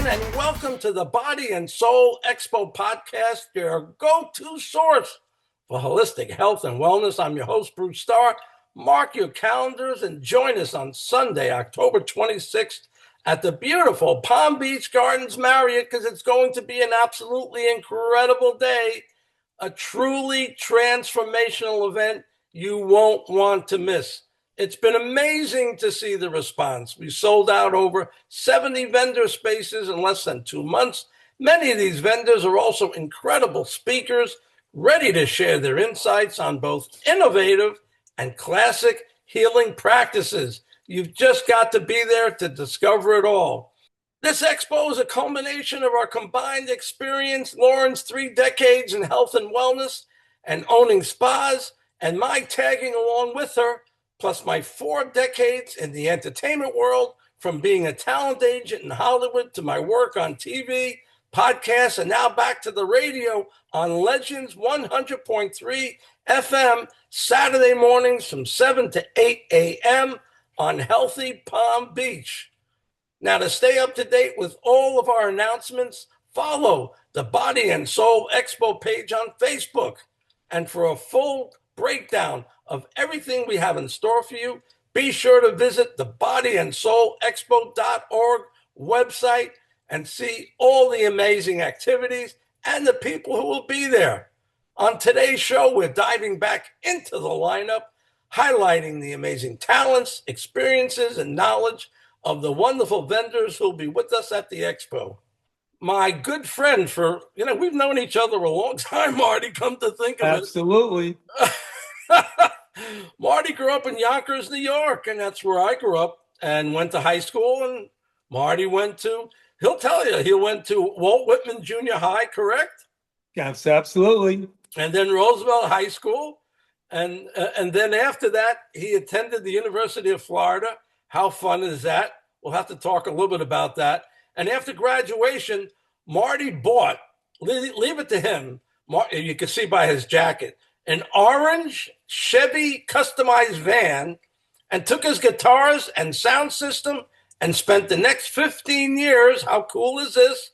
everyone, and welcome to the Body and Soul Expo podcast, your go-to source for holistic health and wellness. I'm your host, Bruce Starr. Mark your calendars and join us on Sunday, October 26th at the beautiful Palm Beach Gardens Marriott, because it's going to be an absolutely incredible day, a truly transformational event you won't want to miss. It's been amazing to see the response. We sold out over 70 vendor spaces in less than 2 months. Many of these vendors are also incredible speakers, ready to share their insights on both innovative and classic healing practices. You've just got to be there to discover it all. This expo is a culmination of our combined experience, Lauren's 3 decades in health and wellness and owning spas, and my tagging along with her, plus my 4 decades in the entertainment world, from being a talent agent in Hollywood to my work on TV, podcasts, and now back to the radio on Legends 100.3 FM, Saturday mornings from 7 to 8 a.m. on healthy Palm Beach. Now, to stay up to date with all of our announcements, follow the Body and Soul Expo page on Facebook. And for a full breakdown of everything we have in store for you, be sure to visit the bodyandsoulexpo.org website and see all the amazing activities and the people who will be there. On today's show, we're diving back into the lineup, highlighting the amazing talents, experiences, and knowledge of the wonderful vendors who'll be with us at the Expo. My good friend we've known each other a long time, Marty, come to think of it. Absolutely. Marty grew up in Yonkers, New York, and that's where I grew up and went to high school. And Marty he'll tell you, he went to Walt Whitman Junior High, correct? Yes, absolutely. And then Roosevelt High School. And then after that, he attended the University of Florida. How fun is that? We'll have to talk a little bit about that. And after graduation, Marty bought, leave it to him, you can see by his jacket, an orange Chevy customized van, and took his guitars and sound system and spent the next 15 years, how cool is this,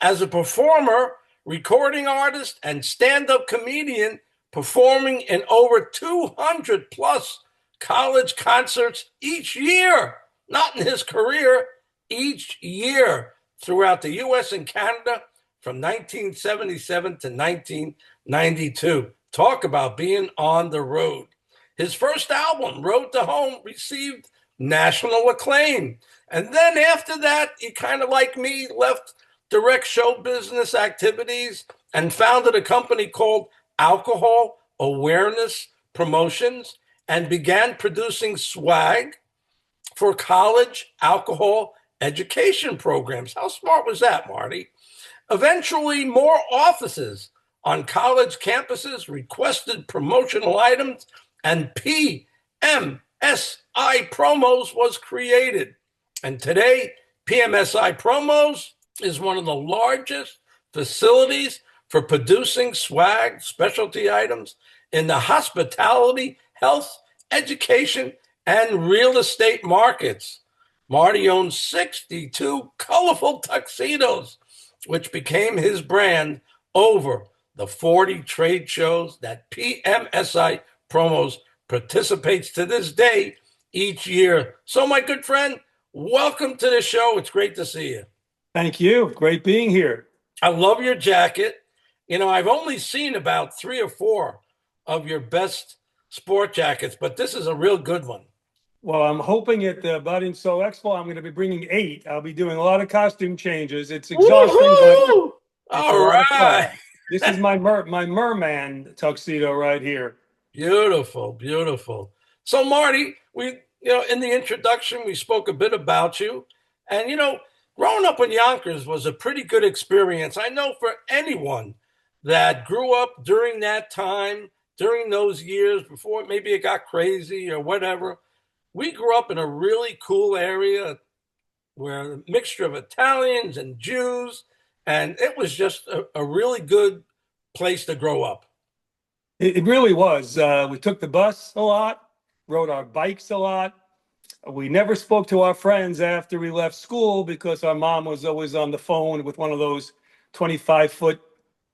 as a performer, recording artist, and stand-up comedian, performing in over 200 plus college concerts each year, not in his career, each year throughout the U.S. and Canada from 1977 to 1992. Talk about being on the road. His first album, Road to Home, received national acclaim. And then after that, he kind of like me, left direct show business activities and founded a company called Alcohol Awareness Promotions and began producing swag for college alcohol education programs. How smart was that, Marty? Eventually, more offices on college campuses requested promotional items, and PMSI Promos was created. And today, PMSI Promos is one of the largest facilities for producing swag specialty items in the hospitality, health, education, and real estate markets. Marty owns 62 colorful tuxedos, which became his brand over the 40 trade shows that PMSI Promos participates to this day each year. So, my good friend, welcome to the show. It's great to see you. Thank you. Great being here. I love your jacket. I've only seen about 3 or 4 of your best sport jackets, but this is a real good one. Well, I'm hoping at the Body and Soul Expo, I'm going to be bringing 8. I'll be doing a lot of costume changes. It's exhausting, Woo-hoo! but all right. This is my merman tuxedo right here. Beautiful, beautiful. So, Marty, we, in the introduction, we spoke a bit about you. And, growing up in Yonkers was a pretty good experience. I know for anyone that grew up during that time, during those years before maybe it got crazy or whatever, we grew up in a really cool area where a mixture of Italians and Jews, and it was just a really good place to grow up. It really was. We took the bus a lot, rode our bikes a lot. We never spoke to our friends after we left school because our mom was always on the phone with one of those 25-foot,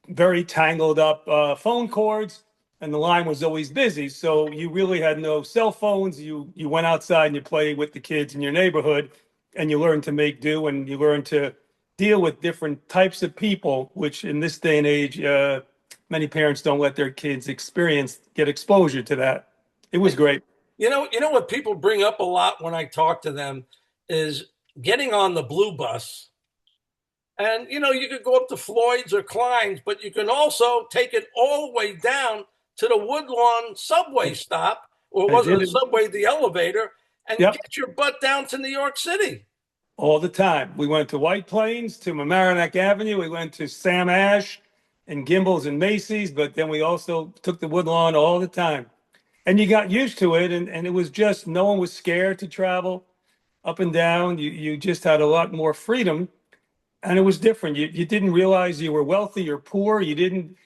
very tangled up phone cords, and the line was always busy. So you really had no cell phones. You went outside and you played with the kids in your neighborhood, and you learned to make do, and you learned to deal with different types of people, which in this day and age, many parents don't let their kids get exposure to that. It was great. You know what people bring up a lot when I talk to them is getting on the blue bus. And you could go up to Floyd's or Klein's, but you can also take it all the way down to the Woodlawn subway stop, or I was it did a it. subway, the elevator, and Yep. get your butt down to New York City. All the time. We went to White Plains, to Mamaroneck Avenue. We went to Sam Ash and Gimbel's and Macy's, but then we also took the Woodlawn all the time. And you got used to it, and it was just no one was scared to travel up and down. You just had a lot more freedom, and it was different. You didn't realize you were wealthy or poor. You didn't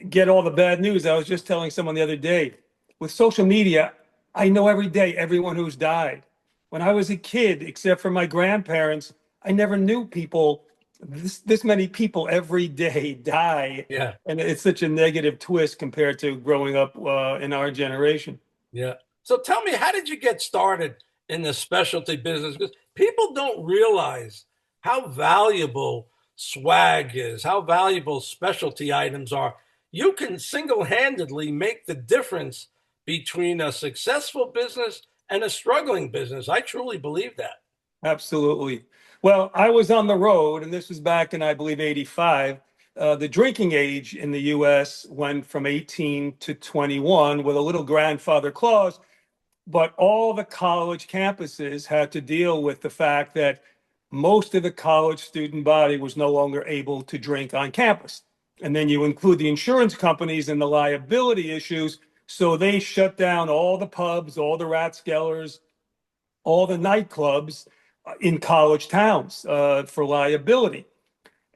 get all the bad news. I was just telling someone the other day, with social media, I know every day everyone who's died. When I was a kid, except for my grandparents, I never knew people, this many people every day die. Yeah, And it's such a negative twist compared to growing up in our generation. yeah. So tell me, how did you get started in the specialty business? Because people don't realize how valuable swag is, how valuable specialty items are. You can single-handedly make the difference between a successful business and a struggling business. I truly believe that. Absolutely. Well, I was on the road, and this was back in, I believe, 85. The drinking age in the US went from 18 to 21 with a little grandfather clause, but all the college campuses had to deal with the fact that most of the college student body was no longer able to drink on campus. And then you include the insurance companies and the liability issues. So they shut down all the pubs, all the Rathskellers, all the nightclubs in college towns for liability.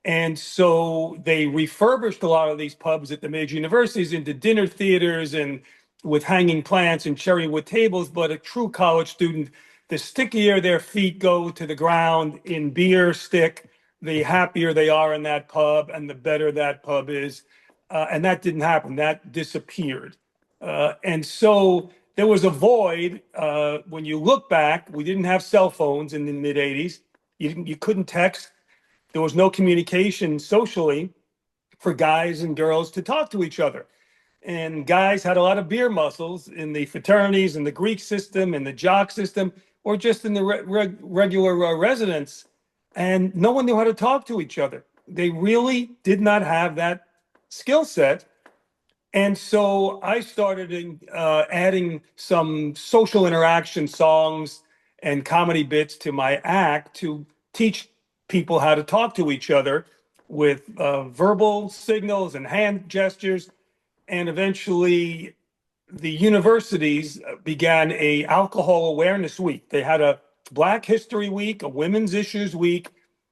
And so they refurbished a lot of these pubs at the major universities into dinner theaters and with hanging plants and cherry wood tables. But a true college student, the stickier their feet go to the ground in beer stick, the happier they are in that pub and the better that pub is. And that didn't happen. That disappeared. And so there was a void. When you look back, we didn't have cell phones in the mid 80s. You couldn't text. There was no communication socially for guys and girls to talk to each other. And guys had a lot of beer muscles in the fraternities and the Greek system and the jock system, or just in the regular residence. And no one knew how to talk to each other. They really did not have that skill set. And so I started adding some social interaction songs and comedy bits to my act to teach people how to talk to each other with verbal signals and hand gestures. And eventually, the universities began a alcohol awareness week. They had a Black History Week, a Women's Issues Week,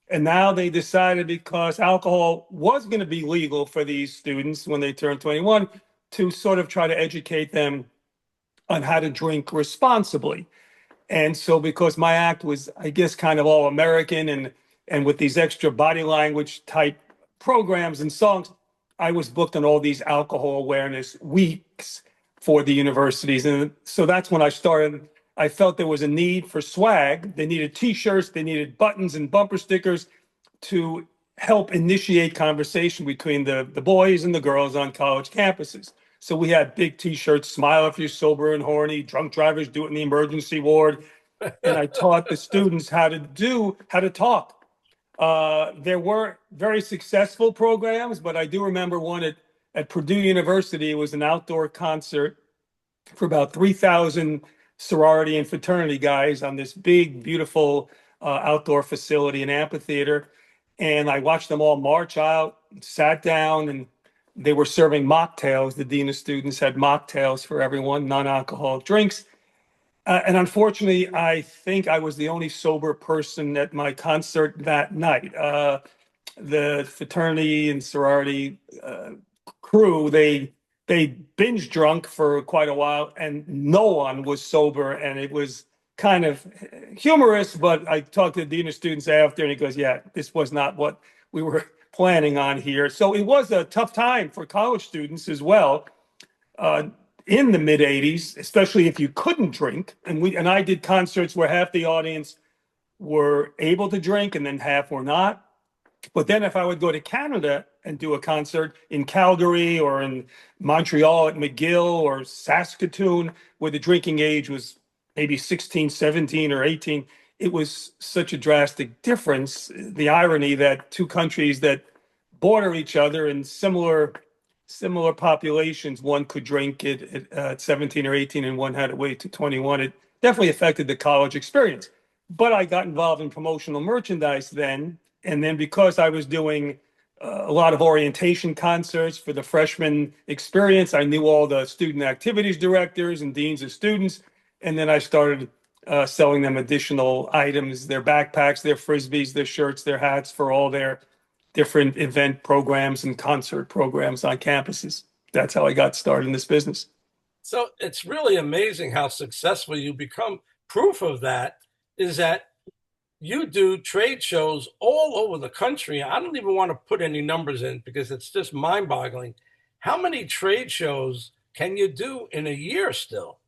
and now they decided, because alcohol was going to be legal for these students when they turned 21, to sort of try to educate them on how to drink responsibly. And so, because my act was, I guess, kind of all American and with these extra body language type programs and songs, I was booked on all these alcohol awareness weeks for the universities. And so that's when I started. I felt there was a need for swag. They needed T-shirts, they needed buttons and bumper stickers to help initiate conversation between the boys and the girls on college campuses. So we had big T-shirts, smile if you're sober and horny, drunk drivers do it in the emergency ward. And I taught the students how to talk. There were very successful programs, but I do remember one at Purdue University. It was an outdoor concert for about 3,000 sorority and fraternity guys on this big, beautiful outdoor facility and amphitheater. And I watched them all march out, sat down, and they were serving mocktails. The dean of students had mocktails for everyone, non-alcoholic drinks. And unfortunately, I think I was the only sober person at my concert that night. The fraternity and sorority crew, they binge drunk for quite a while, and no one was sober, and it was kind of humorous, but I talked to the dean of students after, and he goes, "Yeah, this was not what we were planning on here." So it was a tough time for college students as well uh, in the mid '80s, especially if you couldn't drink. And I did concerts where half the audience were able to drink and then half were not. But then if I would go to Canada and do a concert in Calgary or in Montreal at McGill or Saskatoon, where the drinking age was maybe 16, 17, or 18, it was such a drastic difference. The irony that two countries that border each other in similar populations, one could drink at 17 or 18 and one had to wait to 21. It definitely affected the college experience. But I got involved in promotional merchandise then. And then because I was doing a lot of orientation concerts for the freshman experience, I knew all the student activities directors and deans of students. And then I started selling them additional items, their backpacks, their frisbees, their shirts, their hats for all their different event programs and concert programs on campuses. That's how I got started in this business. So it's really amazing how successful you become. Proof of that is that you do trade shows all over the country. I don't even want to put any numbers in because it's just mind boggling. How many trade shows can you do in a year still?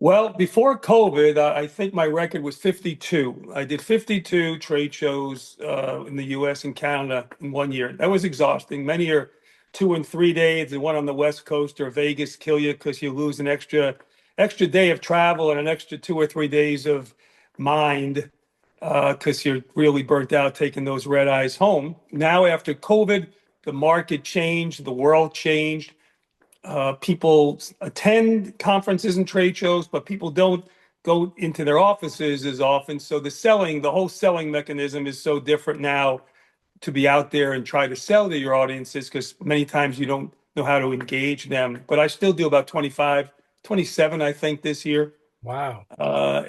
Well, before COVID, I think my record was 52. I did 52 trade shows in the US and Canada in one year. That was exhausting. Many are 2 and 3 days. The one on the West Coast or Vegas kill you because you lose an extra day of travel and an extra 2 or 3 days of mind because you're really burnt out taking those red eyes home. Now, after COVID, the market changed, the world changed. People attend conferences and trade shows, but people don't go into their offices as often. So the whole selling mechanism is so different now to be out there and try to sell to your audiences because many times you don't know how to engage them. But I still do about 25, 27, I think, this year. Wow.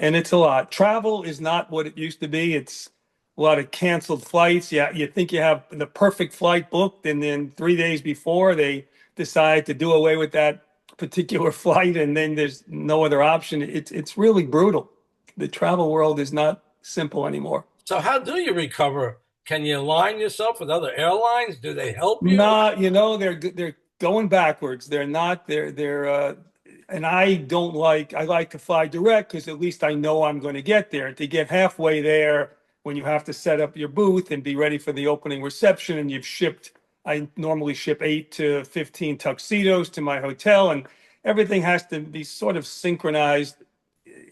And it's a lot. Travel is not what it used to be. It's a lot of canceled flights. Yeah, you think you have the perfect flight booked, and then 3 days before they decide to do away with that particular flight, and then there's no other option. It's really brutal. The travel world is not simple anymore. So how do you recover? Can you align yourself with other airlines? Do they help you? Not, they're going backwards. They're not. And I like to fly direct because at least I know I'm going to get there. To get halfway there when you have to set up your booth and be ready for the opening reception and I normally ship 8 to 15 tuxedos to my hotel, and everything has to be sort of synchronized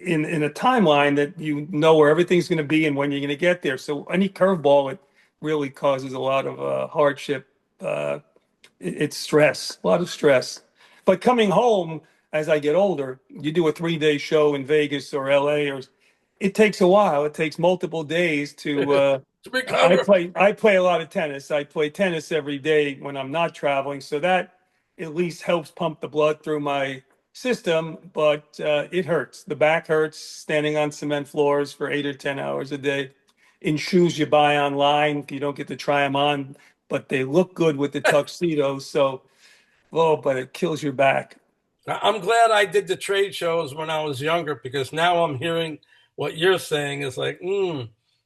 in a timeline that you know where everything's going to be and when you're going to get there. So any curveball, it really causes a lot of hardship. It's stress, a lot of stress. But coming home as I get older, you do a 3 day show in Vegas or LA, or it takes a while. It takes multiple days to. To recover. I play a lot of tennis. I play tennis every day when I'm not traveling, so that at least helps pump the blood through my system. But it hurts. The back hurts standing on cement floors for 8 or 10 hours a day in shoes you buy online. You don't get to try them on, but they look good with the tuxedos. So, oh, but it kills your back. I'm glad I did the trade shows when I was younger because now I'm hearing what you're saying is like,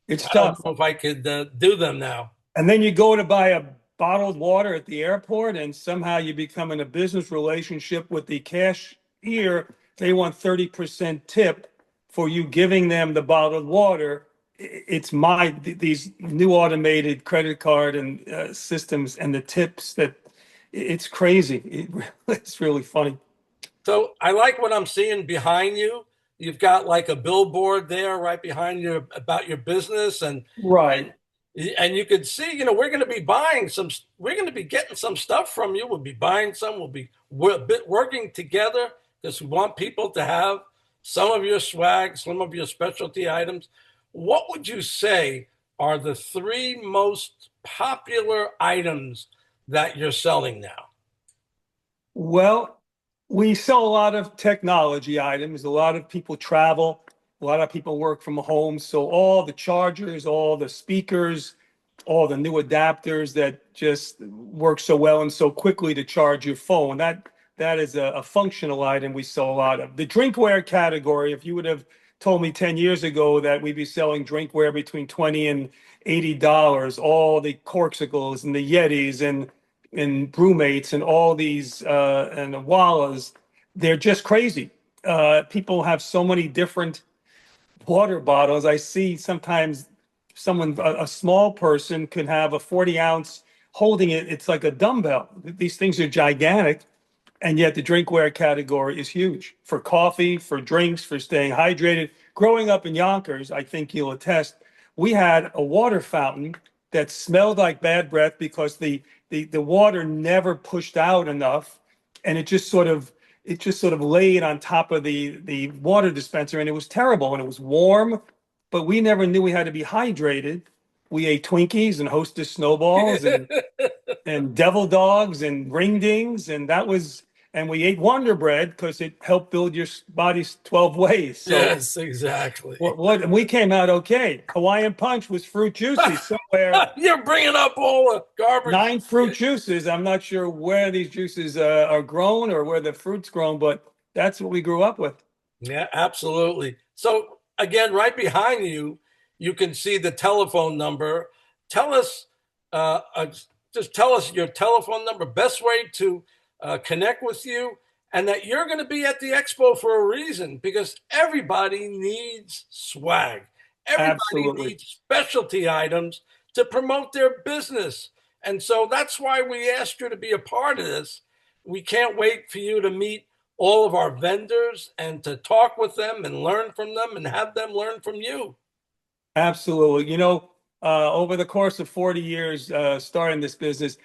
It's I don't tough. know if I could do them now. And then you go to buy a bottled water at the airport, and somehow you become in a business relationship with the cashier. They want 30% tip for you giving them the bottled water. It's these new automated credit card and systems and the tips that it's crazy. It's really funny. So I like what I'm seeing behind you. You've got like a billboard there right behind you about your business, Right. and you could see, we're going to be we're going to be getting some stuff from you. We'll be buying some. We'll be working together because we want people to have some of your swag, some of your specialty items. What would you say are the three most popular items that you're selling now? Well, we sell a lot of technology items. A lot of people travel. A lot of people work from home. So all the chargers, all the speakers, all the new adapters that just work so well and so quickly to charge your phone. That is a functional item we sell a lot of. The drinkware category, if you would have told me 10 years ago that we'd be selling drinkware between 20 and $80, all the Corksicles and the Yetis and Brewmates and all these and the Wallas, they're just crazy. People have so many different water bottles. I see sometimes a small person could have a 40-ounce holding it. It's like a dumbbell. These things are gigantic. And yet the drinkware category is huge for coffee, for drinks, for staying hydrated. Growing up in Yonkers, I think you'll attest, we had a water fountain that smelled like bad breath because the water never pushed out enough, and it just sort of laid on top of the water dispenser, and it was terrible, and it was warm, but we never knew we had to be hydrated. We ate Twinkies and Hostess snowballs and devil dogs and ring dings, and we ate Wonder Bread because it helped build your body's 12 ways. So Yes, exactly. what and we came out okay. Hawaiian Punch was fruit juices somewhere. You're bringing up all the garbage. 9 fruit juices. I'm not sure where these juices are grown or where the fruit's grown, but that's what we grew up with. Yeah, absolutely. So again, right behind you, you can see the telephone number. Tell us, just tell us your telephone number, best way to connect with you, and that you're going to be at the expo for a reason, because everybody needs swag. Everybody Absolutely. needs specialty items to promote their business. And so that's why we asked you to be a part of this. We can't wait for you to meet all of our vendors and to talk with them and learn from them and have them learn from you. Absolutely. Over the course of 40 years starting this business,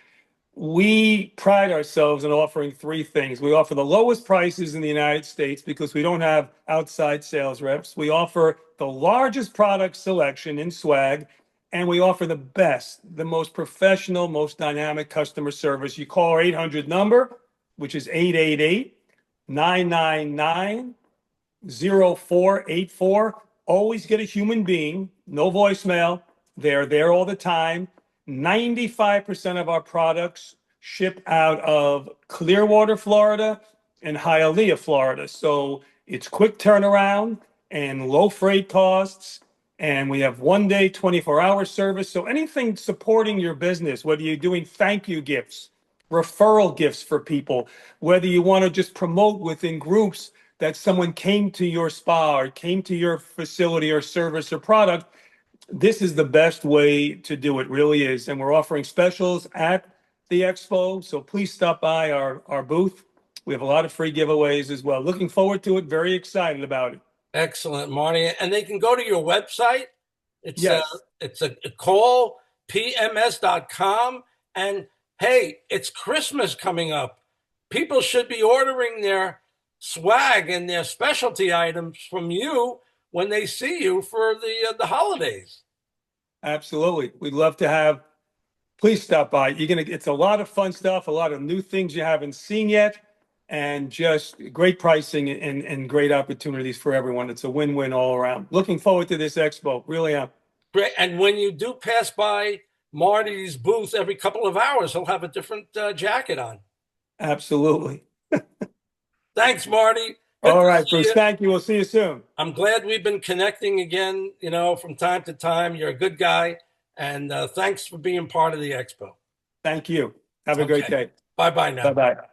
we pride ourselves in offering 3 things. We offer the lowest prices in the United States because we don't have outside sales reps. We offer the largest product selection in swag, and we offer the best, the most professional, most dynamic customer service. You call our 800 number, which is 888-999-0484. Always get a human being, no voicemail. They're there all the time. 95% of our products ship out of Clearwater, Florida and Hialeah, Florida. So it's quick turnaround and low freight costs. And we have 1 day, 24-hour service. So anything supporting your business, whether you're doing thank you gifts, referral gifts for people, whether you want to just promote within groups that someone came to your spa or came to your facility or service or product, this is the best way to do it, really is. And we're offering specials at the expo. So please stop by our booth. We have a lot of free giveaways as well. Looking forward to it. Very excited about it. Excellent, Marty. And they can go to your website. Yes. It's a call pms.com. And hey, it's Christmas coming up. People should be ordering their swag and their specialty items from you when they see you for the holidays. Absolutely. We'd love to have, please stop by. It's a lot of fun stuff, a lot of new things you haven't seen yet, and just great pricing and great opportunities for everyone. It's a win-win all around. Looking forward to this expo. Really am. Great. And when you do pass by Marty's booth every couple of hours, he'll have a different jacket on. Absolutely. Thanks, Marty. Good All to right, see Bruce. you. Thank you. We'll see you soon. I'm glad we've been connecting again, from time to time. You're a good guy. And thanks for being part of the expo. Thank you. Have a great day. Bye-bye now. Bye-bye.